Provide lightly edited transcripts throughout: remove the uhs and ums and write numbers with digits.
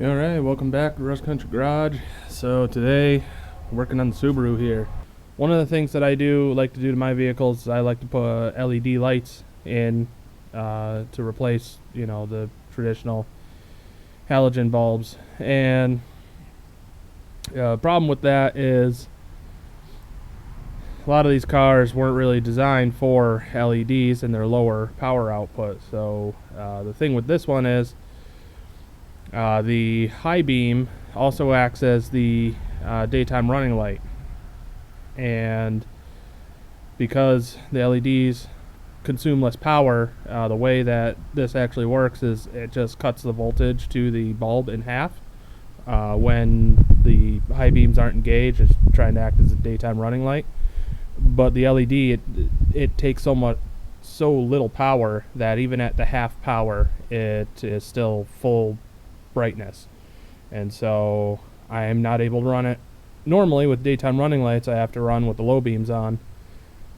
Alright, welcome back to Rust Country Garage. So today, working on the Subaru here. One of the things that I like to do to my vehicles is I like to put LED lights in to replace, the traditional halogen bulbs. And problem with that is a lot of these cars weren't really designed for LEDs and their lower power output. So the thing with this one is the high beam also acts as the daytime running light, and because the LEDs consume less power, the way that this actually works is it just cuts the voltage to the bulb in half when the high beams aren't engaged. It's trying to act as a daytime running light, but the LED it takes so little power that even at the half power it is still full brightness, and so I am not able to run it. Normally with daytime running lights I have to run with the low beams on,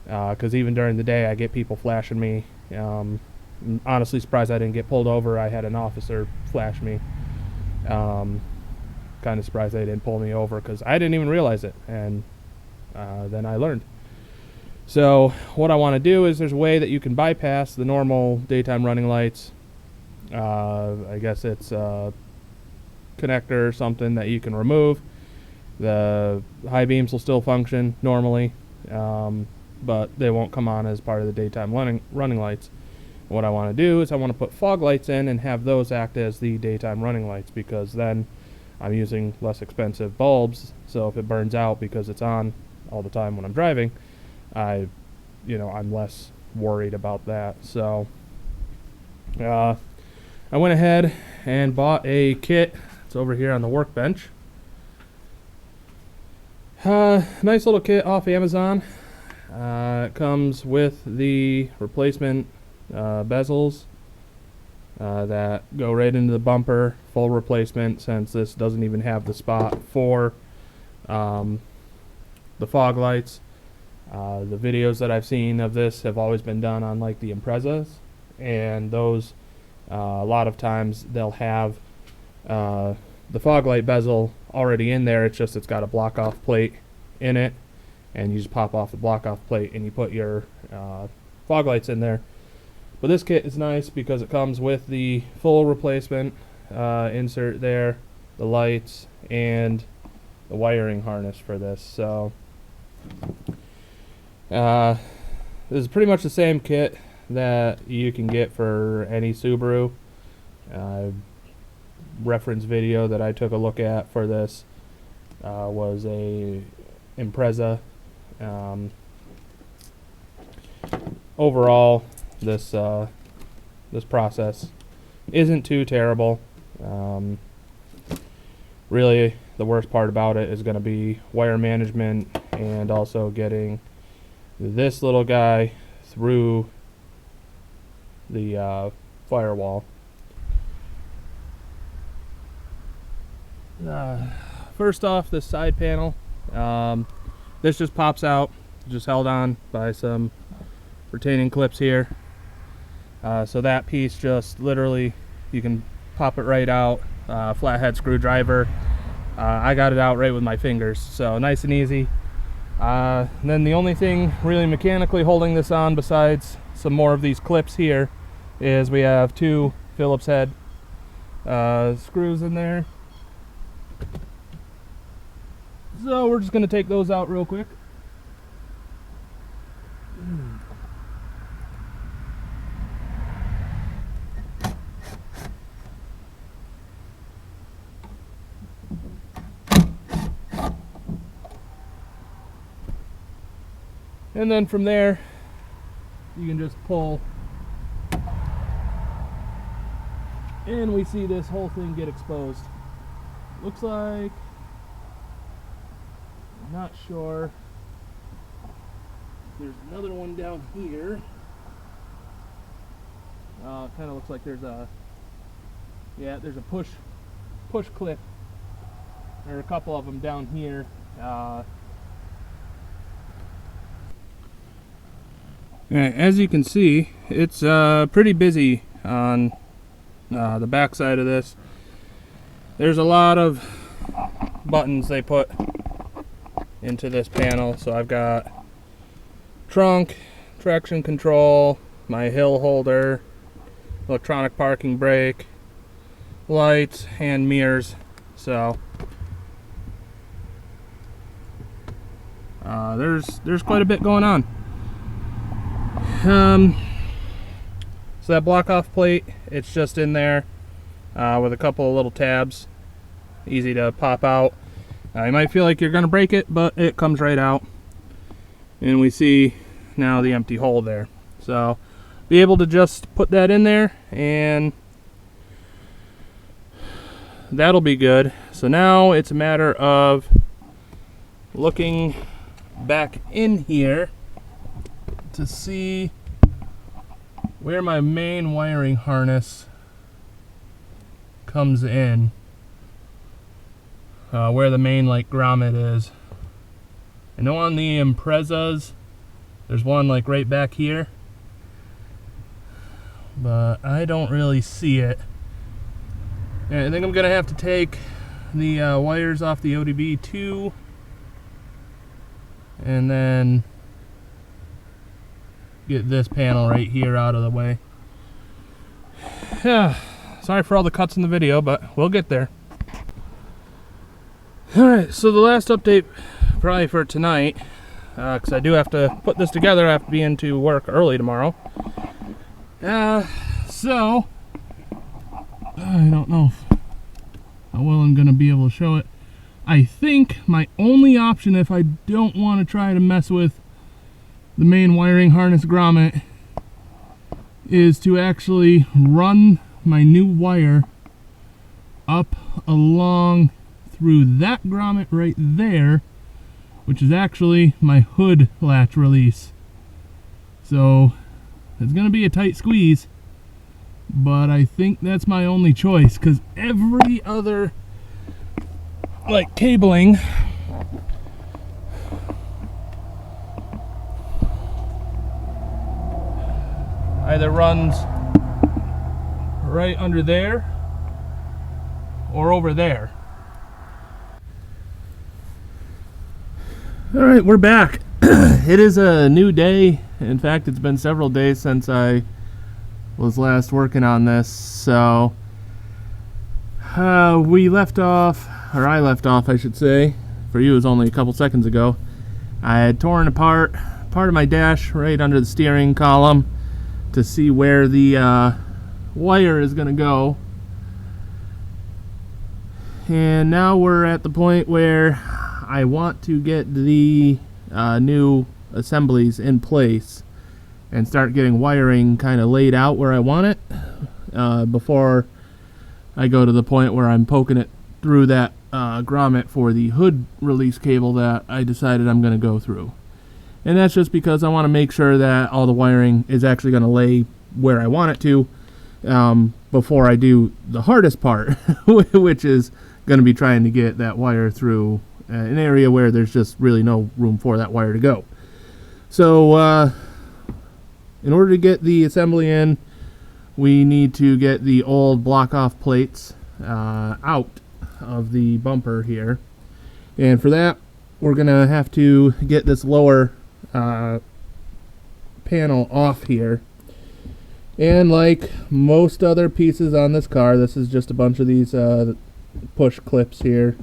because even during the day I get people flashing me. I'm honestly surprised I didn't get pulled over. I had an officer flash me. Kind of surprised they didn't pull me over because I didn't even realize it, and then I learned. So what I want to do is there's a way that you can bypass the normal daytime running lights. I guess it's a connector or something that you can remove. The high beams will still function normally, but they won't come on as part of the daytime running lights. What I want to do is I want to put fog lights in and have those act as the daytime running lights, because then I'm using less expensive bulbs. So if it burns out because it's on all the time when I'm driving, I'm less worried about that. So I went ahead and bought a kit. It's over here on the workbench. Nice little kit off Amazon. It comes with the replacement bezels that go right into the bumper, full replacement, since this doesn't even have the spot for the fog lights. The videos that I've seen of this have always been done on like the Imprezas, and those a lot of times they'll have the fog light bezel already in there. It's got a block off plate in it, and you just pop off the block off plate and you put your fog lights in there. But this kit is nice because it comes with the full replacement insert there, the lights, and the wiring harness for this. So this is pretty much the same kit that you can get for any Subaru. Reference video that I took a look at for this was a Impreza. Overall, this process isn't too terrible. Really, the worst part about it is going to be wire management and also getting this little guy through the firewall. First off, this side panel, this just pops out, just held on by some retaining clips here. So that piece just literally, you can pop it right out, flathead screwdriver. I got it out right with my fingers, so nice and easy. Then the only thing really mechanically holding this on, besides some more of these clips here, is we have two Phillips head screws in there. So we're just going to take those out real quick. And then from there, you can just pull, and we see this whole thing get exposed. Looks like, I'm not sure, there's another one down here. It kind of looks like there's a push clip. There are a couple of them down here. As you can see, it's pretty busy on the back side of this. There's a lot of buttons they put into this panel. So I've got trunk, traction control, my hill holder, electronic parking brake, lights, and mirrors. So there's quite a bit going on. So that block off plate, it's just in there with a couple of little tabs, easy to pop out. You might feel like you're gonna break it, but it comes right out, and we see now the empty hole there. So be able to just put that in there, and that'll be good. So now it's a matter of looking back in here to see where my main wiring harness comes in, where the main like grommet is. I know on the Imprezas there's one like right back here, but I don't really see it. And I think I'm gonna have to take the wires off the ODB2 and then get this panel right here out of the way. Yeah, sorry for all the cuts in the video, but we'll get there. Alright, so the last update probably for tonight, because I do have to put this together. I have to be into work early tomorrow. So I don't know how well I'm gonna be able to show it. I think my only option, if I don't want to try to mess with the main wiring harness grommet, is to actually run my new wire up along through that grommet right there, which is actually my hood latch release. So it's gonna be a tight squeeze, but I think that's my only choice, because every other like cabling either runs right under there or over there. All right, we're back. It is a new day. In fact, it's been several days since I was last working on this. So we left off, or I left off, I should say. For you, it was only a couple seconds ago. I had torn apart part of my dash right under the steering column to see where the wire is going to go. And now we're at the point where I want to get the new assemblies in place and start getting wiring kind of laid out where I want it before I go to the point where I'm poking it through that grommet for the hood release cable that I decided I'm going to go through. And that's just because I want to make sure that all the wiring is actually going to lay where I want it to before I do the hardest part, which is going to be trying to get that wire through an area where there's just really no room for that wire to go. So in order to get the assembly in, we need to get the old block off plates out of the bumper here, and for that we're gonna have to get this lower panel off here. And like most other pieces on this car, this is just a bunch of these push clips here.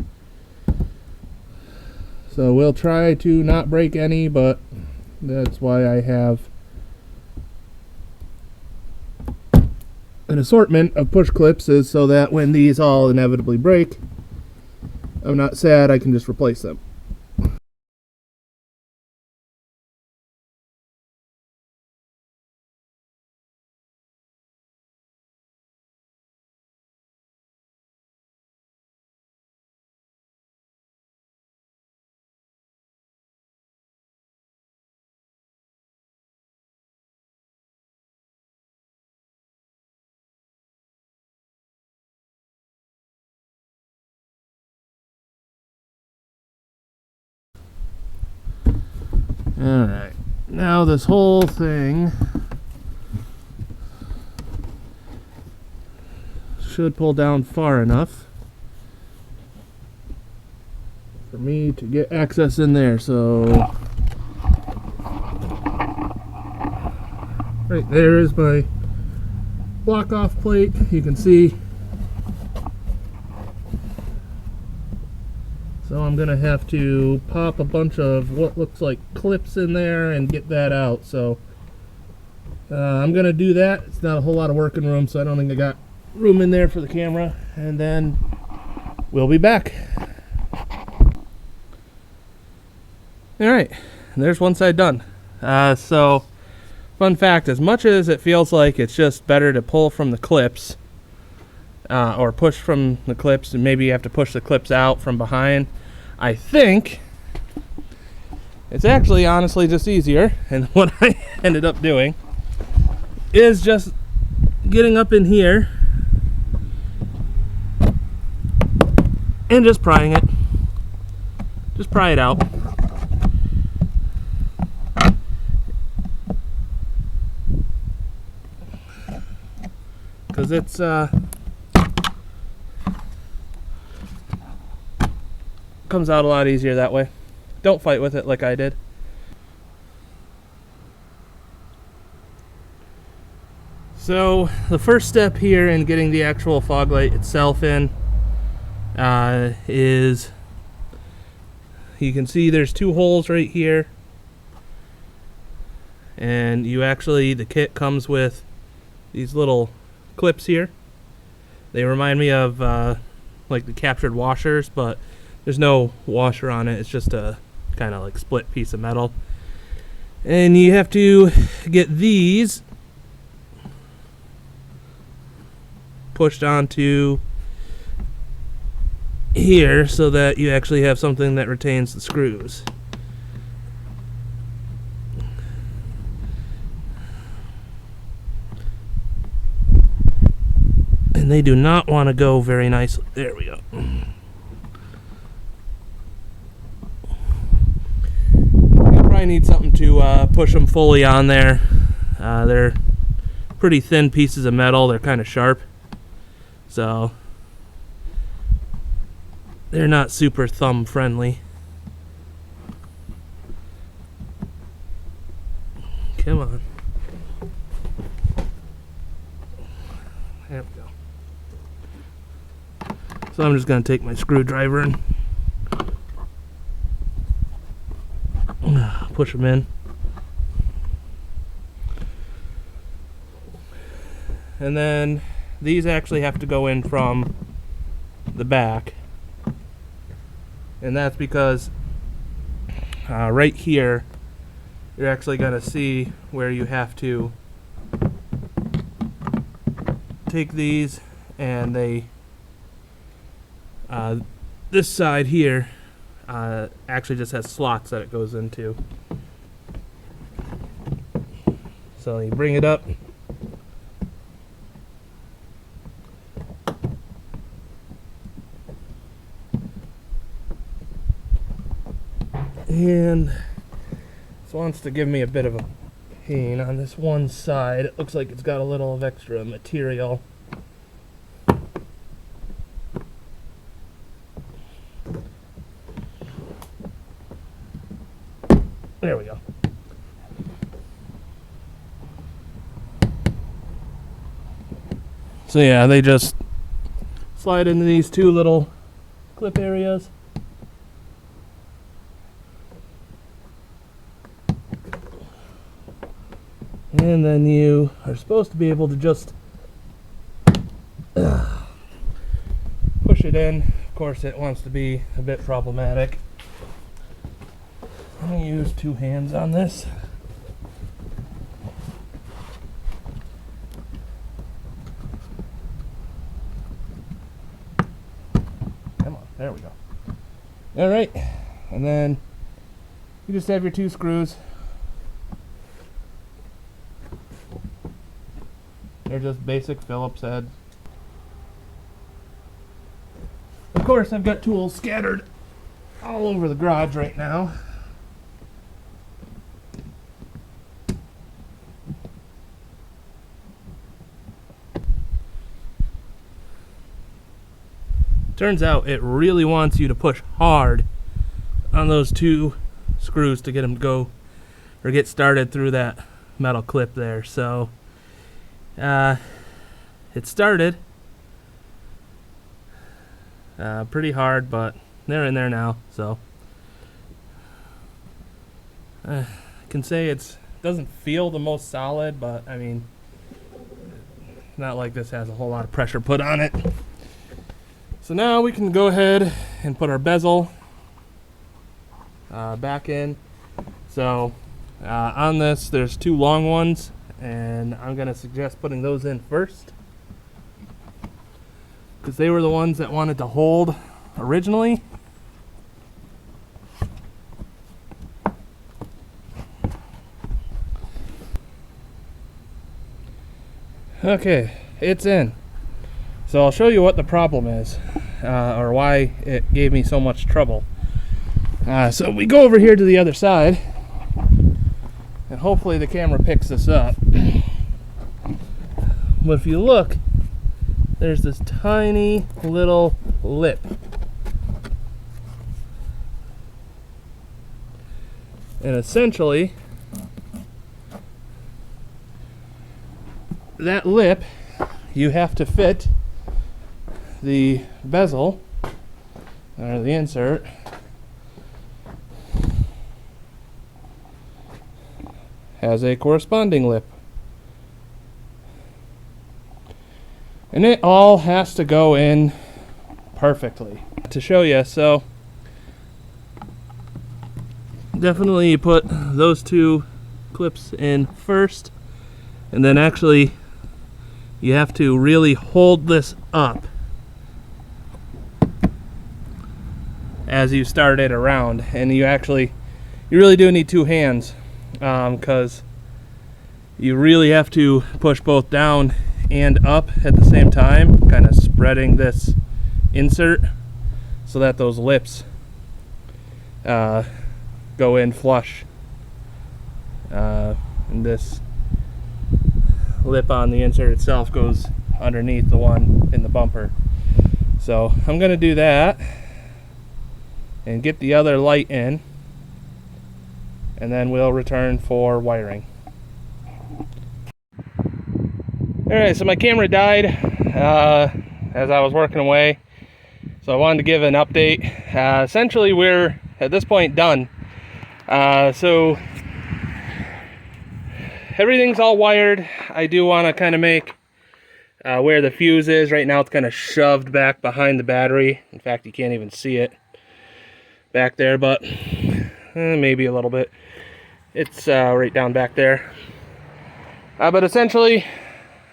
So we'll try to not break any, but that's why I have an assortment of push clips, is so that when these all inevitably break, I'm not sad, I can just replace them. Alright, now this whole thing should pull down far enough me to get access in there. So right there is my block off plate. You can see. So I'm gonna have to pop a bunch of what looks like clips in there and get that out. So I'm gonna do that. It's not a whole lot of working room, so I don't think I got room in there for the camera. And then we'll be back. All right, there's one side done. So fun fact, as much as it feels like it's just better to pull from the clips or push from the clips, and maybe you have to push the clips out from behind, I think it's actually honestly just easier, and what I ended up doing is just getting up in here and just prying it. Just pry it out. Because it's comes out a lot easier that way. Don't fight with it like I did. So the first step here in getting the actual fog light itself in is, you can see there's two holes right here, and the kit comes with these little clips here. They remind me of like the captured washers, but there's no washer on it. It's just a kind of like split piece of metal. And you have to get these pushed onto here so that you actually have something that retains the screws. And they do not want to go very nicely. There we go. I need something to push them fully on there. They're pretty thin pieces of metal. They're kind of sharp, so they're not super thumb friendly. Come on. There we go. So I'm just going to take my screwdriver and push them in. And then these actually have to go in from the back. And that's because right here you're actually going to see where you have to take these, and they this side here actually just has slots that it goes into. So you bring it up, and this wants to give me a bit of a pain on this one side. It looks like it's got a little of extra material. There we go. So yeah, they just slide into these two little clip areas. And then you are supposed to be able to just push it in. Of course, it wants to be a bit problematic. I'm going to use two hands on this. Come on, there we go. All right, and then you just have your two screws. They're just basic Phillips heads. Of course, I've got tools scattered all over the garage right now. Turns out it really wants you to push hard on those 2 screws to get them to go or get started through that metal clip there. So it started pretty hard, but they're in there now. So I can say it doesn't feel the most solid, but I mean, not like this has a whole lot of pressure put on it. So now we can go ahead and put our bezel back in. So on this, there's 2 long ones, and I'm going to suggest putting those in first, because they were the ones that wanted to hold originally. Okay, it's in. So I'll show you what the problem is, or why it gave me so much trouble. So we go over here to the other side, and hopefully the camera picks this up. But if you look, there's this tiny little lip. And essentially, that lip, you have to fit the bezel, or the insert, has a corresponding lip. And it all has to go in perfectly. To show you, so definitely you put those 2 clips in first, and then actually you have to really hold this up as you start it around. And you really do need 2 hands, because you really have to push both down and up at the same time, kind of spreading this insert so that those lips go in flush. And this lip on the insert itself goes underneath the one in the bumper. So I'm going to do that and get the other light in, and then we'll return for wiring. Alright, so my camera died as I was working away, so I wanted to give an update. Essentially, we're at this point done. So everything's all wired. I do want to kind of make where the fuse is. Right now it's kind of shoved back behind the battery. In fact, you can't even see it back there, but maybe a little bit. It's right down back there. But essentially,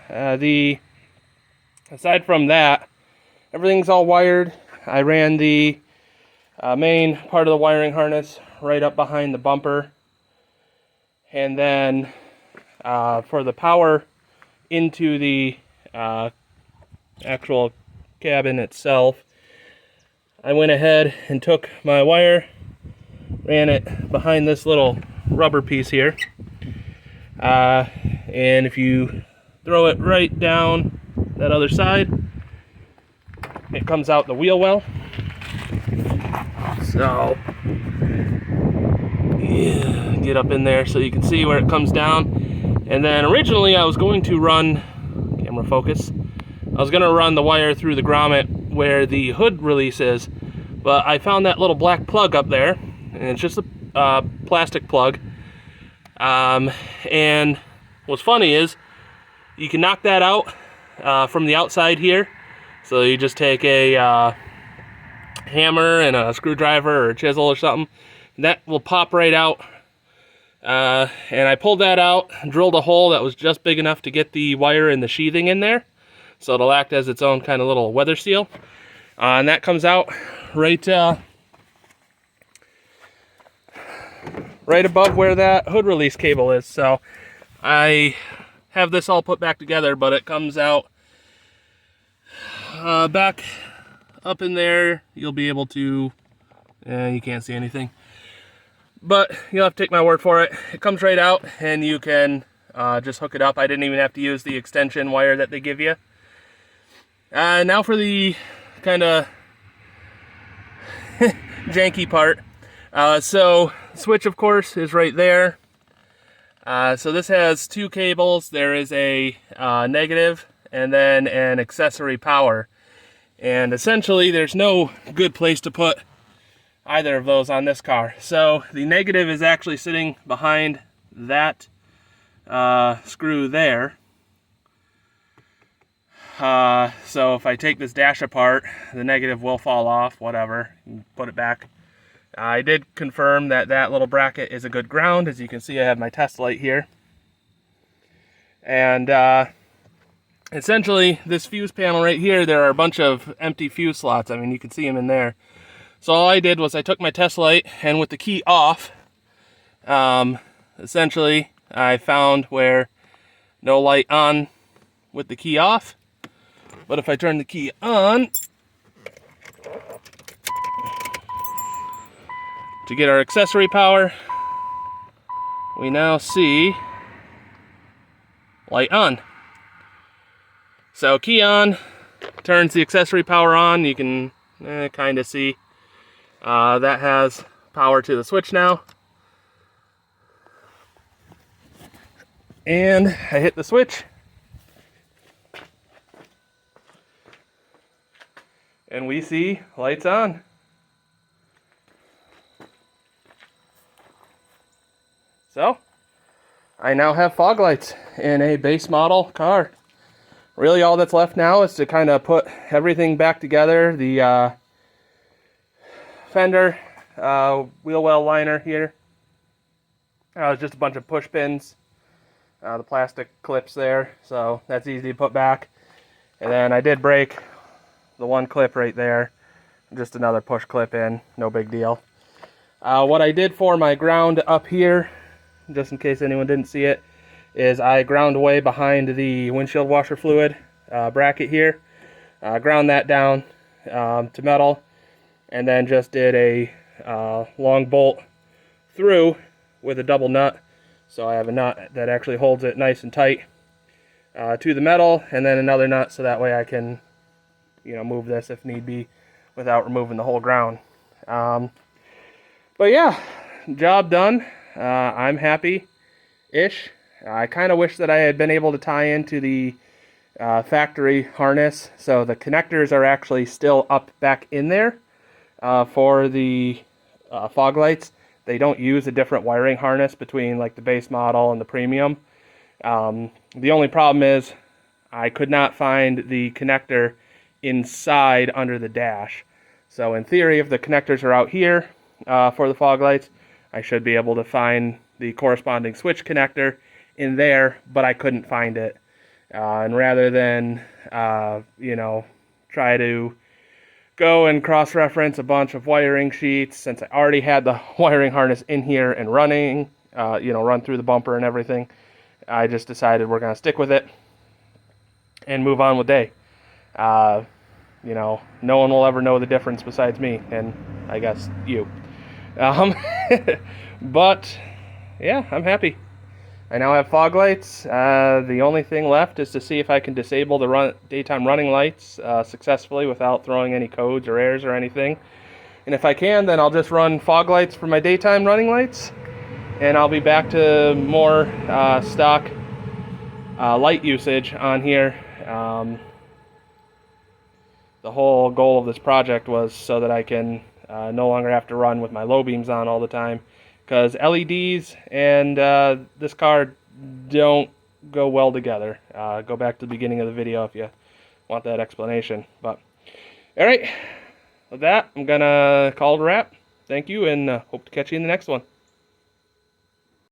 aside from that, everything's all wired. I ran the main part of the wiring harness right up behind the bumper, and then for the power into the actual cabin itself, I went ahead and took my wire, ran it behind this little rubber piece here, and if you throw it right down that other side, it comes out the wheel well. So yeah, get up in there so you can see where it comes down. And then originally I was going to run, camera focus, I was going to run the wire through the grommet where the hood release is, but I found that little black plug up there, and it's just a plastic plug. And what's funny is you can knock that out from the outside here. So you just take a hammer and a screwdriver or a chisel or something, and that will pop right out. And I pulled that out, drilled a hole that was just big enough to get the wire and the sheathing in there, so it'll act as its own kind of little weather seal. And that comes out right right above where that hood release cable is. So I have this all put back together, but it comes out back up in there. You'll be able to, you can't see anything, but you'll have to take my word for it. It comes right out, and you can just hook it up. I didn't even have to use the extension wire that they give you. Now for the kind of janky part. So switch, of course, is right there. So this has two cables. There is a negative and then an accessory power. And essentially, there's no good place to put either of those on this car. So the negative is actually sitting behind that screw there. So if I take this dash apart, the negative will fall off, whatever, put it back. I did confirm that that little bracket is a good ground. As you can see, I have my test light here. And essentially, this fuse panel right here, there are a bunch of empty fuse slots. I mean, you can see them in there. So all I did was I took my test light, and with the key off, essentially, I found where no light on with the key off. But if I turn the key on, to get our accessory power, we now see light on. So key on, turns the accessory power on. You can kind of see that has power to the switch now. And I hit the switch. And we see lights on. So, I now have fog lights in a base model car. Really all that's left now is to kind of put everything back together. The fender wheel well liner here. Just a bunch of push pins. The plastic clips there, so that's easy to put back. And then I did break the one clip right there. Just another push clip in, no big deal. What I did for my ground up here, just in case anyone didn't see it, is I ground away behind the windshield washer fluid bracket here. Ground that down to metal, and then just did a long bolt through with a double nut. So I have a nut that actually holds it nice and tight to the metal, and then another nut so that way I can, move this if need be without removing the whole ground. But yeah, job done. I'm happy-ish. I kind of wish that I had been able to tie into the factory harness. So the connectors are actually still up back in there for the fog lights. They don't use a different wiring harness between like the base model and the premium. The only problem is I could not find the connector inside under the dash. So in theory, if the connectors are out here for the fog lights, I should be able to find the corresponding switch connector in there, but I couldn't find it. And rather than, try to go and cross-reference a bunch of wiring sheets, since I already had the wiring harness in here and running, run through the bumper and everything, I just decided we're going to stick with it and move on with day. No one will ever know the difference besides me, and I guess you. But, yeah, I'm happy. I now have fog lights. The only thing left is to see if I can disable the daytime running lights successfully without throwing any codes or errors or anything. And if I can, then I'll just run fog lights for my daytime running lights, and I'll be back to more stock light usage on here. The whole goal of this project was so that I can no longer have to run with my low beams on all the time, because LEDs and this car don't go well together. Go back to the beginning of the video if you want that explanation. But all right, with that, I'm gonna call it a wrap. Thank you, and hope to catch you in the next one.